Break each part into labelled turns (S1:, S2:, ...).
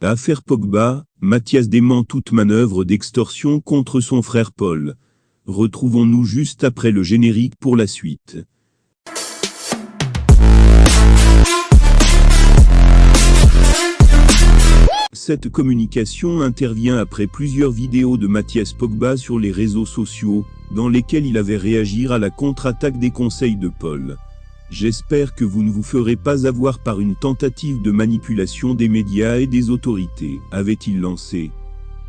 S1: Affaire Pogba, Mathias dément toute manœuvre d'extorsion contre son frère Paul. Retrouvons-nous juste après le générique pour la suite. Cette communication intervient après plusieurs vidéos de Mathias Pogba sur les réseaux sociaux, dans lesquelles il avait réagi à la contre-attaque des conseils de Paul. J'espère que vous ne vous ferez pas avoir par une tentative de manipulation des médias et des autorités, avait-il lancé.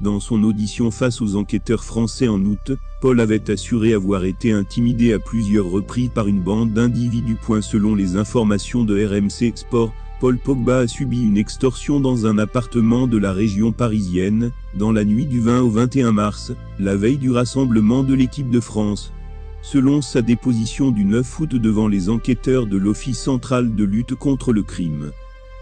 S1: Dans son audition face aux enquêteurs français en août, Paul avait assuré avoir été intimidé à plusieurs reprises par une bande d'individus. Selon les informations de RMC Sport, Paul Pogba a subi une extorsion dans un appartement de la région parisienne, dans la nuit du 20 au 21 mars, la veille du rassemblement de l'équipe de France. Selon sa déposition du 9 août devant les enquêteurs de l'Office central de lutte contre le crime.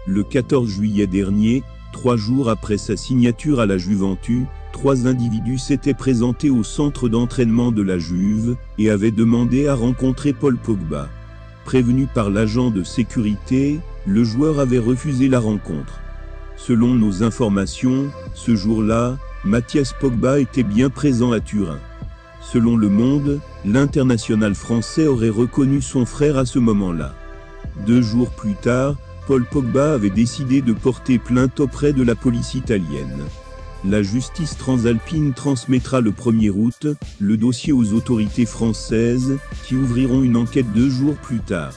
S1: Le 14 juillet dernier, 3 jours après sa signature à la Juventus, 3 individus s'étaient présentés au centre d'entraînement de la Juve, et avaient demandé à rencontrer Paul Pogba. Prévenu par l'agent de sécurité, le joueur avait refusé la rencontre. Selon nos informations, ce jour-là, Mathias Pogba était bien présent à Turin. Selon Le Monde, l'international français aurait reconnu son frère à ce moment-là. 2 jours plus tard, Paul Pogba avait décidé de porter plainte auprès de la police italienne. La justice transalpine transmettra le 1er août le dossier aux autorités françaises, qui ouvriront une enquête 2 jours plus tard.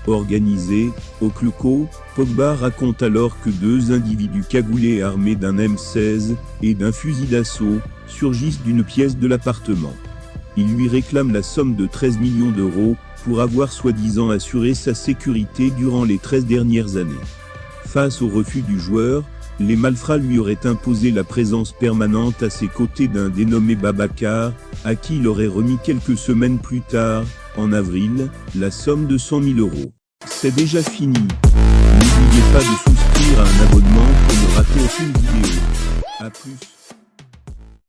S1: Organisé, au Clocco, Pogba raconte alors que 2 individus cagoulés armés d'un M16 et d'un fusil d'assaut surgissent d'une pièce de l'appartement. Ils lui réclament la somme de 13 millions d'euros pour avoir soi-disant assuré sa sécurité durant les 13 dernières années. Face au refus du joueur, les malfrats lui auraient imposé la présence permanente à ses côtés d'un dénommé Babacar, à qui il aurait remis quelques semaines plus tard, en avril, la somme de 100 000 euros. C'est déjà fini. N'oubliez pas de souscrire.